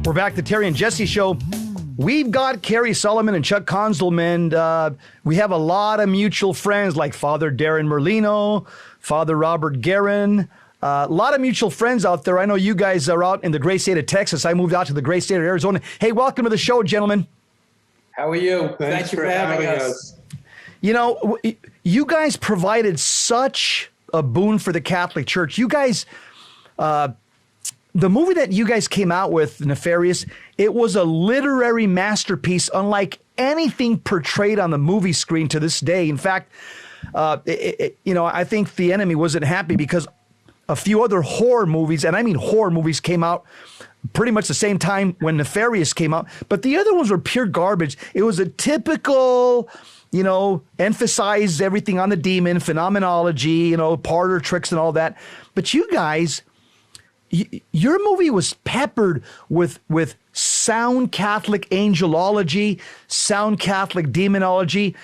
We're back to Terry and Jesse show. We've got Carrie Solomon and Chuck Konzelman. We have a lot of mutual friends like Father Darren Merlino, Father Robert Guerin. A lot of mutual friends out there. I know you guys are out in the great state of Texas. I moved out to the great state of Arizona. Hey, welcome to the show, gentlemen. How are you? Thanks for having us. You know, you guys provided such a boon for the Catholic Church. You guys... the movie that you guys came out with, Nefarious, it was a literary masterpiece unlike anything portrayed on the movie screen to this day. In fact, I think the enemy wasn't happy because a few other horror movies, and I mean horror movies, came out pretty much the same time when Nefarious came out. But the other ones were pure garbage. It was a typical... emphasized everything on the demon, phenomenology, parlor tricks and all that. But you guys... your movie was peppered with sound Catholic angelology, sound Catholic demonology.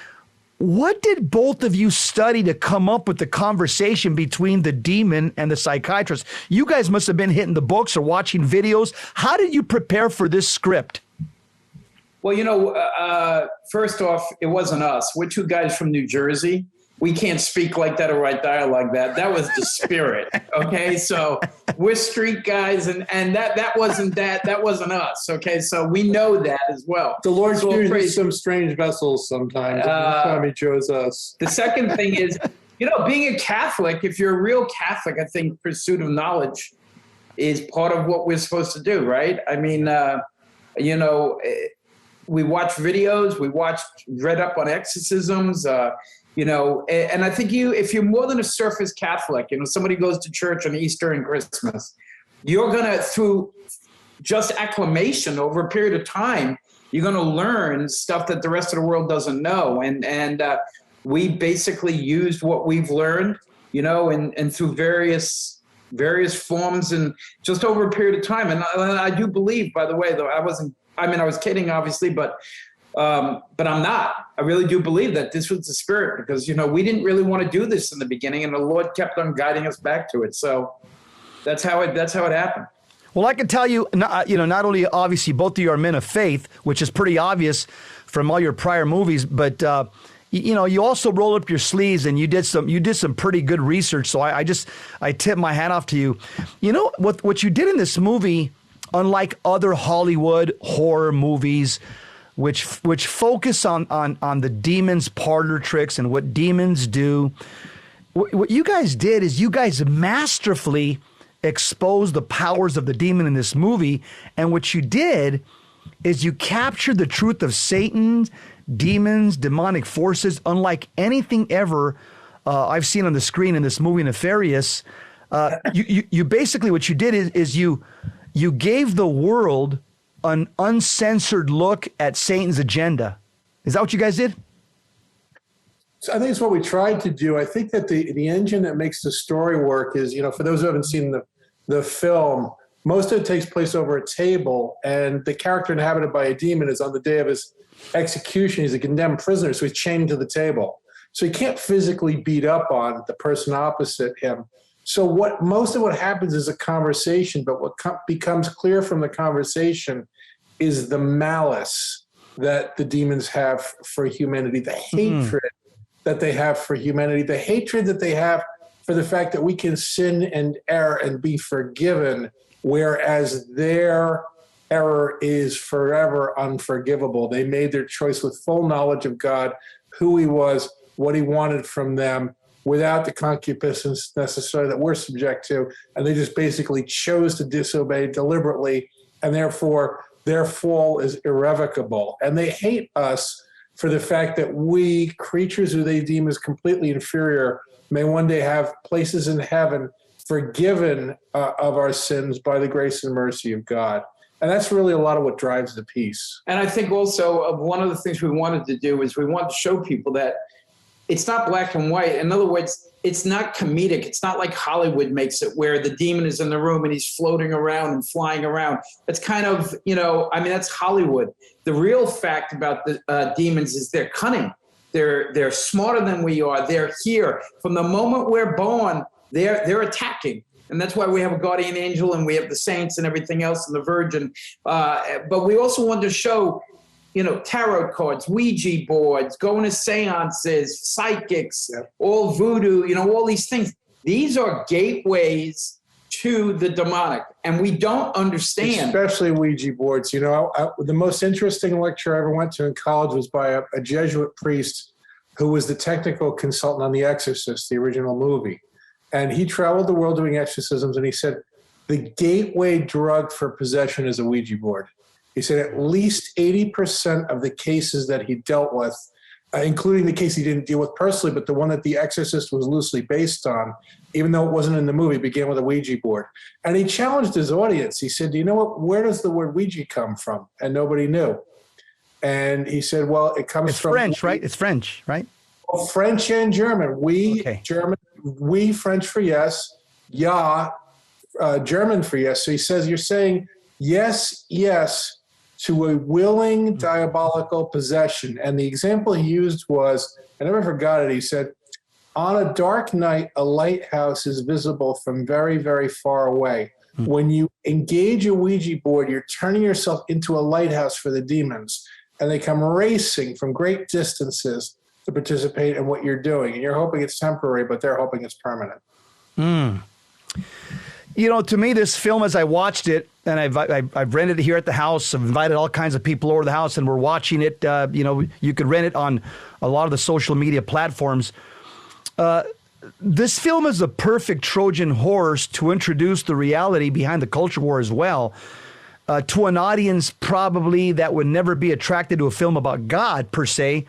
What did both of you study to come up with the conversation between the demon and the psychiatrist? You guys must have been hitting the books or watching videos. How did you prepare for this script? Well, first off, it wasn't us. We're two guys from New Jersey. We can't speak like that or write dialogue like that. That was the spirit. Okay. So we're street guys and that wasn't us. Okay. So we know that as well. The Lord uses some strange vessels sometimes. This time he chose us. The second thing is, being a Catholic, if you're a real Catholic, I think pursuit of knowledge is part of what we're supposed to do. Right. I mean, we watch videos, read up on exorcisms, and I think if you're more than a surface Catholic, somebody goes to church on Easter and Christmas, you're going to, through just acclamation over a period of time, you're going to learn stuff that the rest of the world doesn't know. And we basically used what we've learned, and through various forms and just over a period of time. And I do believe, by the way, though, I was kidding, obviously, but I'm not. I really do believe that this was the spirit because, we didn't really want to do this in the beginning and the Lord kept on guiding us back to it. So that's how it happened. Well, I can tell you, not only obviously both of you are men of faith, which is pretty obvious from all your prior movies, but, you also roll up your sleeves and you did some pretty good research. So I tip my hat off to you. What you did in this movie, unlike other Hollywood horror movies, which focus on the demon's parlor tricks and what demons do. What you guys did is you guys masterfully exposed the powers of the demon in this movie. And what you did is you captured the truth of Satan, demons, demonic forces, unlike anything ever I've seen on the screen in this movie, Nefarious. You basically, what you did is you gave the world an uncensored look at Satan's agenda. Is that what you guys did? So I think it's what we tried to do. I think that the engine that makes the story work is, for those who haven't seen the film, most of it takes place over a table, and the character inhabited by a demon is on the day of his execution. He's a condemned prisoner, so he's chained to the table. So he can't physically beat up on the person opposite him. So most of what happens is a conversation, but what becomes clear from the conversation is the malice that the demons have for humanity, the hatred that they have for humanity, the hatred that they have for the fact that we can sin and err and be forgiven, whereas their error is forever unforgivable. They made their choice with full knowledge of God, who he was, what he wanted from them, without the concupiscence necessary that we're subject to, and they just basically chose to disobey deliberately, and therefore their fall is irrevocable. And they hate us for the fact that we, creatures who they deem as completely inferior, may one day have places in heaven forgiven of our sins by the grace and mercy of God. And that's really a lot of what drives the piece. And I think also one of the things we wanted to do is we wanted to show people that it's not black and white. In other words, it's not comedic. It's not like Hollywood makes it where the demon is in the room and he's floating around and flying around. It's kind of, that's Hollywood. The real fact about the demons is they're cunning. They're smarter than we are. They're here. From the moment we're born, they're attacking. And that's why we have a guardian angel and we have the saints and everything else and the Virgin. But we also wanted to show, tarot cards, Ouija boards, going to seances, psychics, all voodoo, all these things. These are gateways to the demonic, and we don't understand. Especially Ouija boards. The most interesting lecture I ever went to in college was by a Jesuit priest who was the technical consultant on The Exorcist, the original movie. And he traveled the world doing exorcisms, and he said, the gateway drug for possession is a Ouija board. He said at least 80% of the cases that he dealt with, including the case he didn't deal with personally, but the one that The Exorcist was loosely based on, even though it wasn't in the movie, began with a Ouija board. And he challenged his audience. He said, where does the word Ouija come from? And nobody knew. And he said, well, it comes from French, right? It's French, right? Well, French and German. German, we, French for yes, German for yes. So he says, you're saying yes, yes, to a willing diabolical possession. And the example he used was, I never forgot it, he said, on a dark night, a lighthouse is visible from very, very far away. When you engage a Ouija board, you're turning yourself into a lighthouse for the demons, and they come racing from great distances to participate in what you're doing. And you're hoping it's temporary, but they're hoping it's permanent. To me, this film, as I watched it, and I've rented it here at the house, I've invited all kinds of people over to the house, and we're watching it. You could rent it on a lot of the social media platforms. This film is a perfect Trojan horse to introduce the reality behind the culture war as well, to an audience probably that would never be attracted to a film about God per se,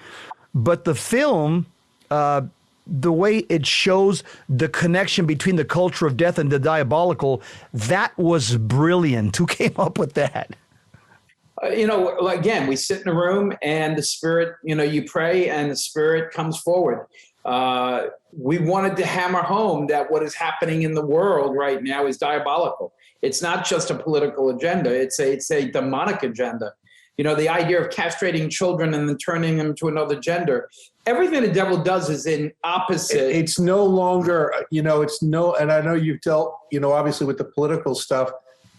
but the film, the way it shows the connection between the culture of death and the diabolical, that was brilliant. Who came up with that? Again, we sit in a room and the spirit, you pray and the spirit comes forward. We wanted to hammer home that what is happening in the world right now is diabolical. It's not just a political agenda. It's a demonic agenda. The idea of castrating children and then turning them to another gender. Everything the devil does is in opposite. It's no longer, and I know you've dealt, obviously with the political stuff.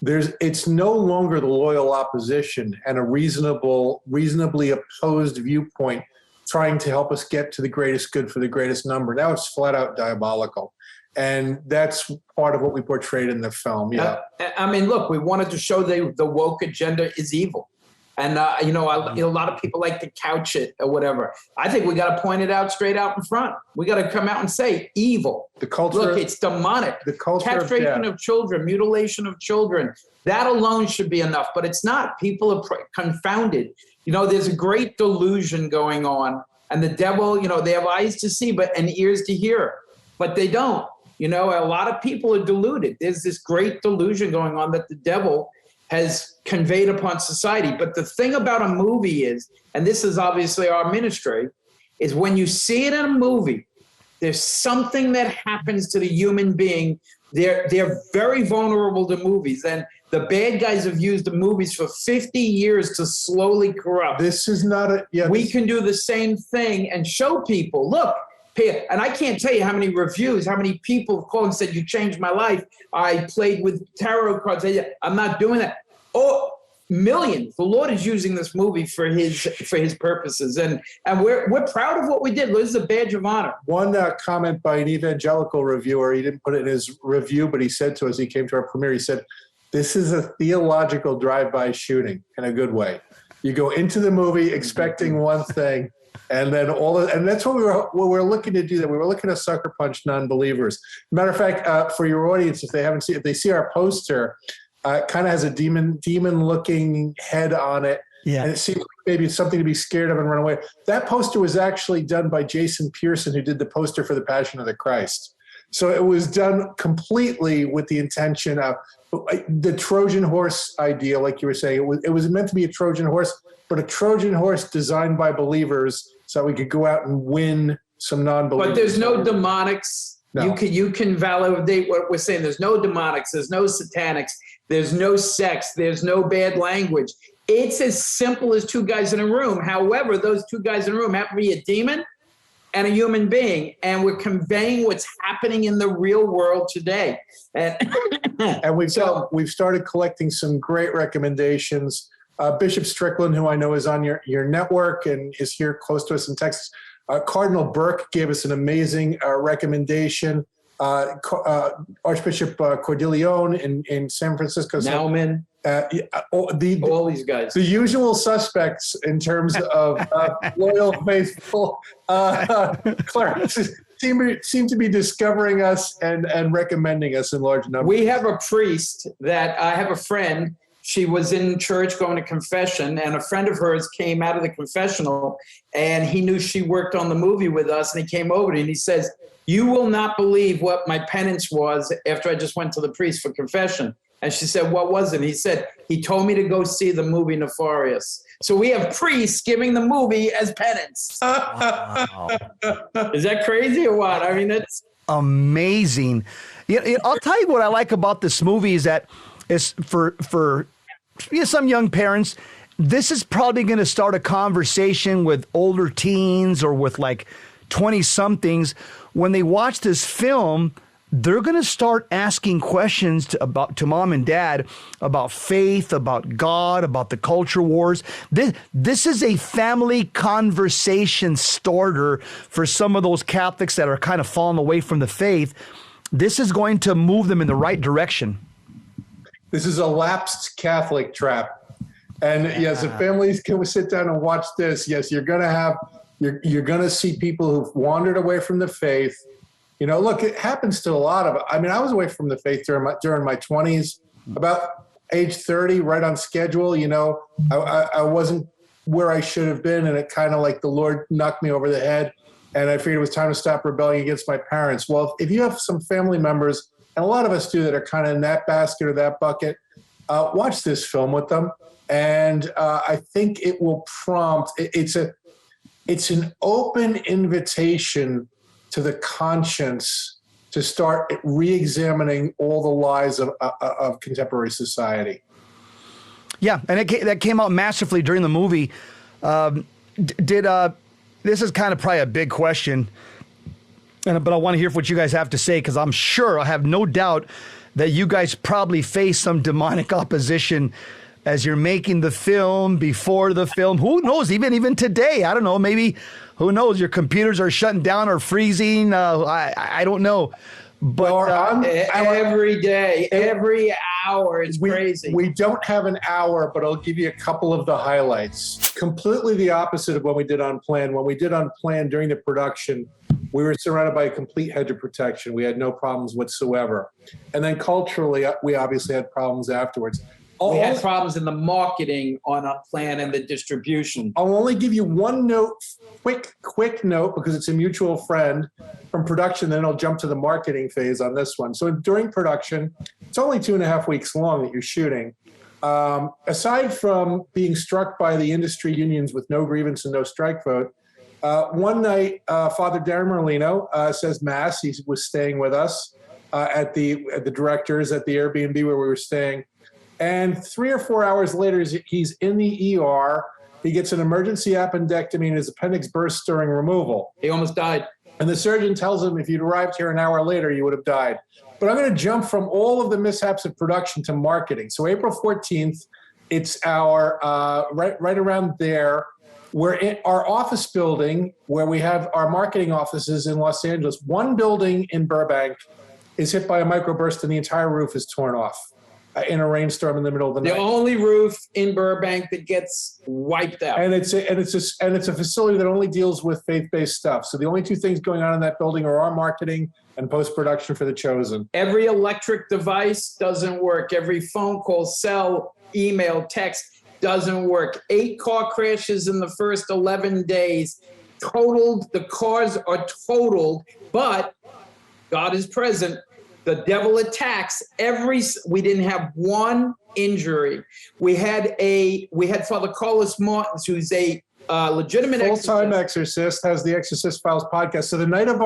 It's no longer the loyal opposition and a reasonably opposed viewpoint trying to help us get to the greatest good for the greatest number. Now it's flat out diabolical. And that's part of what we portrayed in the film. Yeah. Look, we wanted to show the woke agenda is evil. And, a lot of people like to couch it or whatever. I think we got to point it out straight out in front. We got to come out and say evil. The culture. Look, it's demonic. The culture castration of children, mutilation of children. That alone should be enough, but it's not. People are confounded. There's a great delusion going on, and the devil, they have eyes to see and ears to hear, but they don't. A lot of people are deluded. There's this great delusion going on that the devil has conveyed upon society. But the thing about a movie is, and this is obviously our ministry, is when you see it in a movie, there's something that happens to the human being. They're very vulnerable to movies. And the bad guys have used the movies for 50 years to slowly corrupt. This is not a... Yeah, we can do the same thing and show people, look, and I can't tell you how many reviews, how many people have called and said, you changed my life. I played with tarot cards. I'm not doing that. Oh, millions. The Lord is using this movie for his purposes. And we're proud of what we did. This is a badge of honor. One comment by an evangelical reviewer, he didn't put it in his review, but he said to us, he came to our premiere, he said, this is a theological drive-by shooting in a good way. You go into the movie expecting one thing, and then and that's what we're looking to do. That we were looking to sucker punch non-believers. Matter of fact, for your audience, if they see our poster, it kind of has a demon-looking head on it. Yeah. And it seems like maybe it's something to be scared of and run away. That poster was actually done by Jason Pearson, who did the poster for The Passion of the Christ. So it was done completely with the intention of the Trojan horse idea, like you were saying. It was meant to be a Trojan horse, but a Trojan horse designed by believers so that we could go out and win some non-believers. But there's no demonics. No. You can validate what we're saying. There's no demonics. There's no satanics. There's no sex. There's no bad language. It's as simple as two guys in a room. However, those two guys in a room happen to be a demon and a human being, and we're conveying what's happening in the real world today. And we've started collecting some great recommendations. Bishop Strickland, who I know is on your network and is here close to us in Texas. Cardinal Burke gave us an amazing recommendation. Archbishop Cordileone in San Francisco. Nauman. All these guys. The usual suspects in terms of loyal, faithful clerics seem to be discovering us and recommending us in large numbers. We have a priest that I have a friend. She was in church going to confession, and a friend of hers came out of the confessional, and he knew she worked on the movie with us, and he came over to me and he says, "You will not believe what my penance was after I just went to the priest for confession." And she said, "What was it?" He said, "He told me to go see the movie Nefarious." So we have priests giving the movie as penance. Wow. Is that crazy or what? I mean, it's amazing. I'll tell you what I like about this movie is that it's for some young parents, this is probably going to start a conversation with older teens or with like 20-somethings. When they watch this film, they're going to start asking questions to mom and dad about faith, about God, about the culture wars. This is a family conversation starter for some of those Catholics that are kind of falling away from the faith. This is going to move them in the right direction. This is a lapsed Catholic trap. And yes, if families can sit down and watch this, yes, you're going to see people who've wandered away from the faith. You know, look, it happens to a lot of, I mean, I was away from the faith during my 20s, about age 30, right on schedule. You know, I wasn't where I should have been. And it kind of like the Lord knocked me over the head. And I figured it was time to stop rebelling against my parents. Well, if you have some family members, and a lot of us do, that are kind of in that basket or that bucket, watch this film with them. And I think it will prompt, it's an open invitation to the conscience to start re-examining all the lies of contemporary society. Yeah, and that came out massively during the movie. This is kind of probably a big question, but I want to hear what you guys have to say, because I'm sure, I have no doubt, that you guys probably face some demonic opposition as you're making the film, before the film. Who knows? Even today, I don't know. Maybe, who knows? Your computers are shutting down or freezing. I don't know. But every day, every hour, it's crazy. We don't have an hour, but I'll give you a couple of the highlights. Completely the opposite of what we did on Plan. When we did on Plan during the production, we were surrounded by a complete hedge of protection. We had no problems whatsoever. And then culturally, we obviously had problems afterwards. We had problems in the marketing on our Plan and the distribution. I'll only give you one note, quick note, because it's a mutual friend from production. Then I'll jump to the marketing phase on this one. So during production, it's only 2.5 weeks long that you're shooting. Aside from being struck by the industry unions with no grievance and no strike vote, one night, Father Darren Merlino says Mass. He was staying with us at the directors at the Airbnb where we were staying. And 3 or 4 hours later, he's in the ER. He gets an emergency appendectomy and his appendix bursts during removal. He almost died. And the surgeon tells him, if you'd arrived here an hour later, you would have died. But I'm going to jump from all of the mishaps of production to marketing. So April 14th, it's our right around there. We're in our office building where we have our marketing offices in Los Angeles. One building in Burbank is hit by a microburst and the entire roof is torn off in a rainstorm in the middle of the night. The only roof in Burbank that gets wiped out. And it's a facility that only deals with faith-based stuff. So the only two things going on in that building are our marketing and post-production for The Chosen. Every electric device doesn't work. Every phone call, cell, email, text doesn't work. 8 car crashes in the first 11 days. Totaled. The cars are totaled, but God is present. The devil attacks we didn't have one injury. We had Father Carlos Martins, who's a legitimate full-time exorcist, has the Exorcist Files podcast. So the night of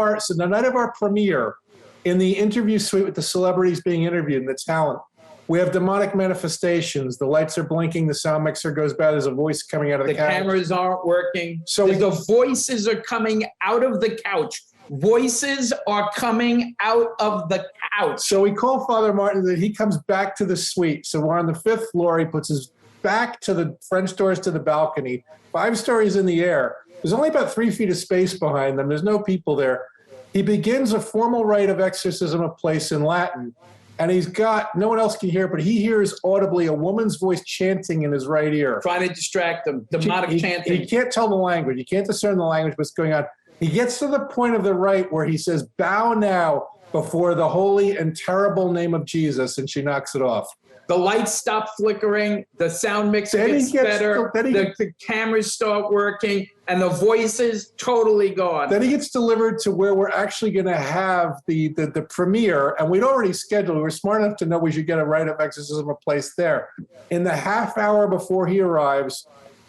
our premiere, in the interview suite with the celebrities being interviewed and the talent, We have demonic manifestations. The lights are blinking. The sound mixer goes bad. There's a voice coming out of the couch. The cameras aren't working. So the voices are coming out of the couch. Voices are coming out of the couch. So we call Father Martin, that he comes back to the suite. So we're on the 5th floor. He puts his back to the French doors to the balcony, 5 stories in the air. There's only about 3 feet of space behind them. There's no people there. He begins a formal rite of exorcism of place in Latin. And he's got, no one else can hear, but he hears audibly a woman's voice chanting in his right ear. Trying to distract him. Demonic chanting. He can't tell the language. He can't discern the language, what's going on. He gets to the point of the rite where he says, bow now before the holy and terrible name of Jesus, and she knocks it off. The lights stop flickering, the sound mixer gets better, the cameras start working, and the voice is totally gone. Then he gets delivered to where we're actually going to have the premiere, and we'd already scheduled. We were smart enough to know we should get a rite of exorcism of place there. In the half hour before he arrives,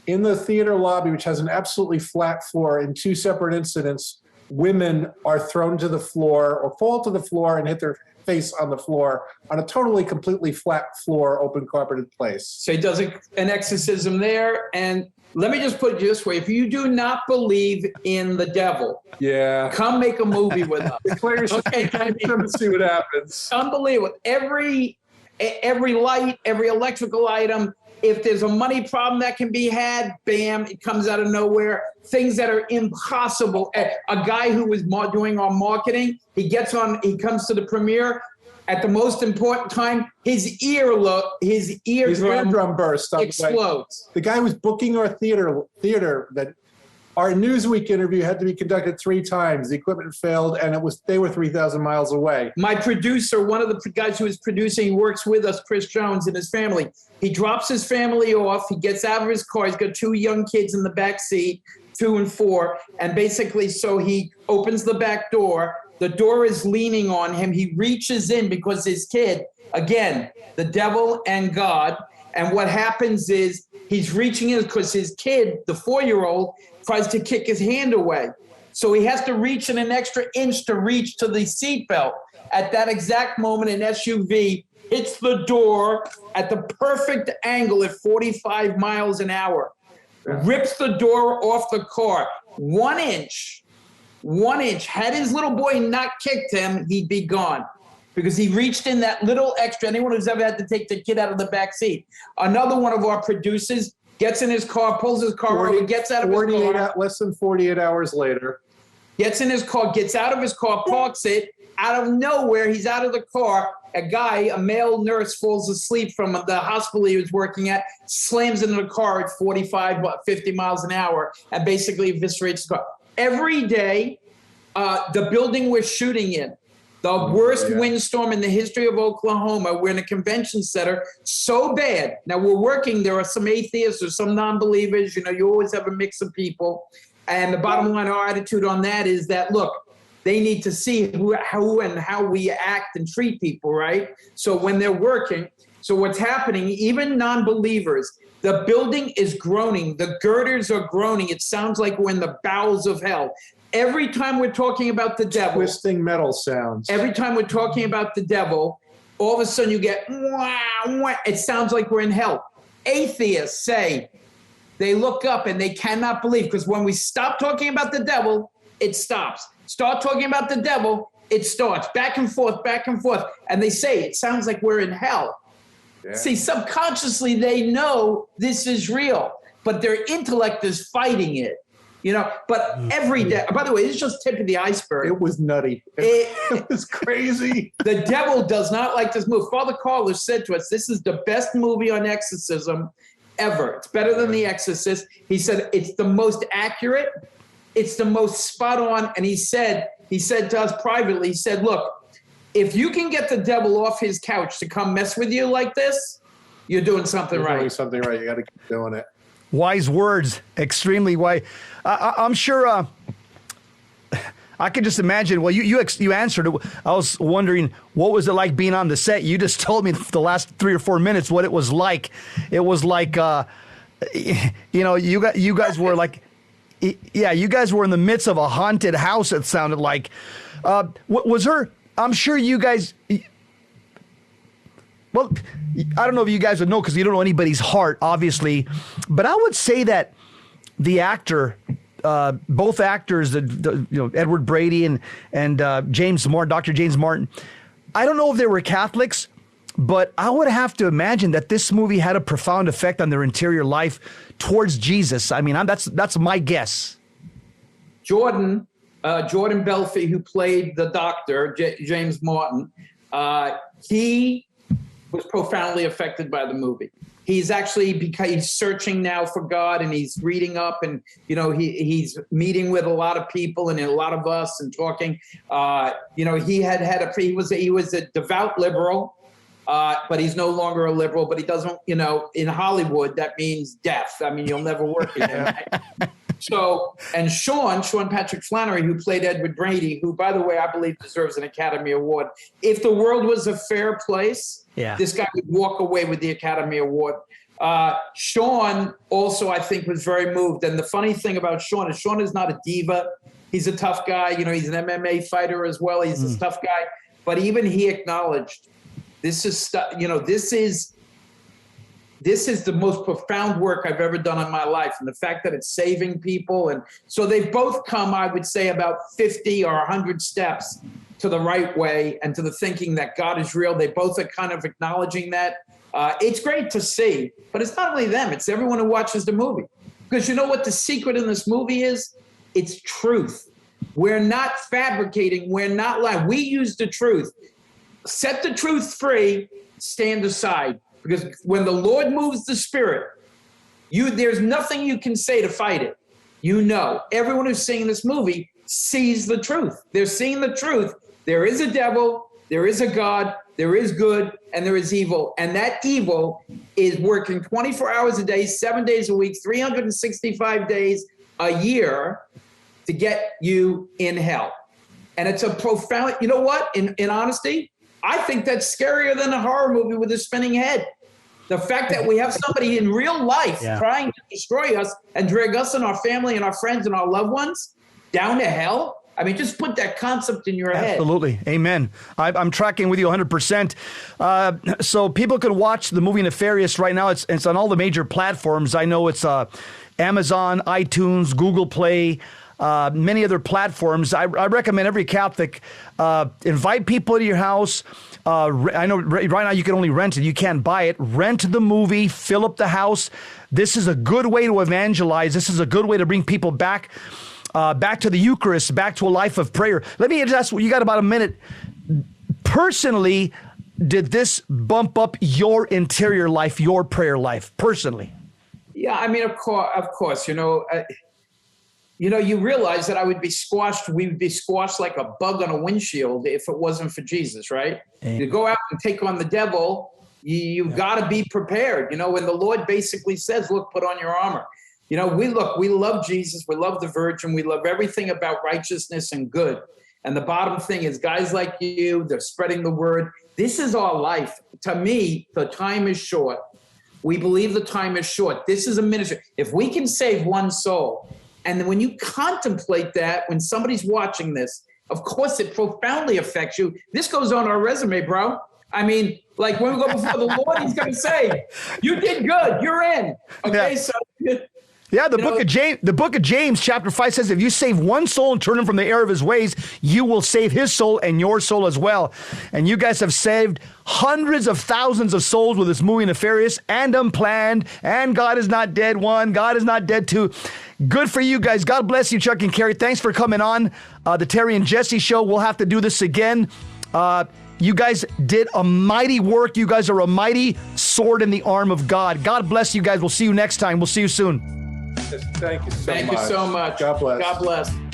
in the theater lobby, which has an absolutely flat floor, in 2 separate incidents, women are thrown to the floor or fall to the floor and hit their face on the floor on a totally, completely flat floor, open carpeted place. So he does an exorcism there. And let me just put it this way. If you do not believe in the devil, come make a movie with us. Declare yourself, and see what happens. Unbelievable. Every light, every electrical item, if there's a money problem that can be had, bam, it comes out of nowhere. Things that are impossible. A guy who was doing our marketing, he comes to the premiere. At the most important time, his eardrum burst, explodes. The guy who was booking our theater that our Newsweek interview had to be conducted 3 times. The equipment failed, and they were 3,000 miles away. My producer, one of the guys who was producing, works with us, Chris Jones, and his family. He drops his family off. He gets out of his car. He's got 2 young kids in the back seat, 2 and 4. And basically, so he opens the back door. The door is leaning on him. He reaches in because his kid, again, the devil and God. And what happens is he's reaching in because his kid, the 4-year-old, tries to kick his hand away. So he has to reach in an extra inch to reach to the seatbelt. At that exact moment, an SUV hits the door at the perfect angle at 45 miles an hour, rips the door off the car. 1 inch. Had his little boy not kicked him, he'd be gone. Because he reached in that little extra. Anyone who's ever had to take the kid out of the back seat. Another one of our producers gets in his car, pulls his car over, gets out of his car. Less than 48 hours later. Gets in his car, gets out of his car, parks it. Out of nowhere, he's out of the car. A male nurse, falls asleep from the hospital he was working at, slams into the car at 45, 50 miles an hour, and basically eviscerates the car. Every day, the building we're shooting in, the worst windstorm in the history of Oklahoma. We're in a convention center, so bad. Now we're working. There are some atheists or some non-believers. You always have a mix of people. And the bottom line, our attitude on that is that, look, they need to see how we act and treat people, right? So when they're working, so what's happening, even non-believers, the building is groaning. The girders are groaning. It sounds like we're in the bowels of hell. Every time we're talking about the devil, twisting metal sounds. Every time we're talking about the devil, all of a sudden you get, wah, wah. It sounds like we're in hell. Atheists say they look up and they cannot believe, because when we stop talking about the devil, it stops. Start talking about the devil, it starts. Back and forth, back and forth. And they say it sounds like we're in hell. Yeah. See, subconsciously they know this is real, but their intellect is fighting it. But every day, by the way, it's just tip of the iceberg. It was nutty. It was crazy. The devil does not like this movie. Father Carlos said to us, this is the best movie on exorcism ever. It's better than The Exorcist. He said, it's the most accurate. It's the most spot on. And he said to us privately, he said, look, if you can get the devil off his couch to come mess with you like this, you're doing something right. Doing something right. You got to keep doing it. Wise words, extremely wise. I'm sure I could just imagine. Well, you answered it. I was wondering, what was it like being on the set? You just told me the last 3 or 4 minutes what it was like. It was like, you guys were like, you guys were in the midst of a haunted house. It sounded like. Was there? I'm sure you guys. well, I don't know if you guys would know because you don't know anybody's heart, obviously, but I would say that the actor, both actors, Edward Brady and James Martin, Dr. James Martin, I don't know if they were Catholics, but I would have to imagine that this movie had a profound effect on their interior life towards Jesus. I mean, that's my guess. Jordan Belfi, who played the doctor, James Martin, he was profoundly affected by the movie. He's actually, because he's searching now for God, and he's reading up, and he's meeting with a lot of people and a lot of us and talking. He was a devout liberal, but he's no longer a liberal. But he doesn't, in Hollywood that means death. I mean, you'll never work again. So, and Sean Patrick Flannery, who played Edward Brady, who, by the way, I believe deserves an Academy Award. If the world was a fair place, this guy would walk away with the Academy Award. Sean also, I think, was very moved. And the funny thing about Sean is not a diva. He's a tough guy. He's an MMA fighter as well. He's a tough guy. But even he acknowledged this is the most profound work I've ever done in my life. And the fact that it's saving people. And so they've both come, I would say, about 50 or 100 steps to the right way and to the thinking that God is real. They both are kind of acknowledging that. It's great to see, but it's not only them, it's everyone who watches the movie. Because you know what the secret in this movie is? It's truth. We're not fabricating. We're not lying. We use the truth. Set the truth free, stand aside. Because when the Lord moves the Spirit, there's nothing you can say to fight it. Everyone who's seeing this movie sees the truth. They're seeing the truth. There is a devil, there is a God, there is good, and there is evil. And that evil is working 24 hours a day, 7 days a week, 365 days a year to get you in hell. And it's a profound, you know what? In honesty, I think that's scarier than a horror movie with a spinning head. The fact that we have somebody in real life trying to destroy us and drag us and our family and our friends and our loved ones down to hell. I mean, just put that concept in your head. Absolutely. Amen. I'm tracking with you 100%. So people can watch the movie Nefarious right now. It's on all the major platforms. I know it's Amazon, iTunes, Google Play, many other platforms. I recommend every Catholic invite people to your house. I know right now you can only rent it. You can't buy it. Rent the movie, fill up the house. This is a good way to evangelize. This is a good way to bring people back to the Eucharist, back to a life of prayer. Let me ask, you got about a minute. Personally, did this bump up your interior life, your prayer life, personally? Yeah, I mean, of course, you realize that we would be squashed like a bug on a windshield if it wasn't for Jesus, right? You go out and take on the devil, you've got to be prepared. When the Lord basically says, look, put on your armor. We love Jesus, we love the Virgin, we love everything about righteousness and good. And the bottom thing is guys like you, they're spreading the word. This is our life. To me, the time is short. We believe the time is short. This is a ministry. If we can save one soul, and when you contemplate that, when somebody's watching this, of course it profoundly affects you. This goes on our resume, bro. I mean, like when we go before the Lord, he's going to say, you did good, you're in. Okay, so... Yeah, the book of James, chapter 5 says, if you save one soul and turn him from the error of his ways, you will save his soul and your soul as well. And you guys have saved hundreds of thousands of souls with this movie Nefarious and Unplanned, and God is Not Dead 1, God is Not Dead 2. Good for you guys. God bless you, Chuck and Carrie. Thanks for coming on the Terry and Jesse show. We'll have to do this again. You guys did a mighty work. You guys are a mighty sword in the arm of God. God bless you guys. We'll see you next time. We'll see you soon. Thank you so much. Thank you so much. God bless. God bless.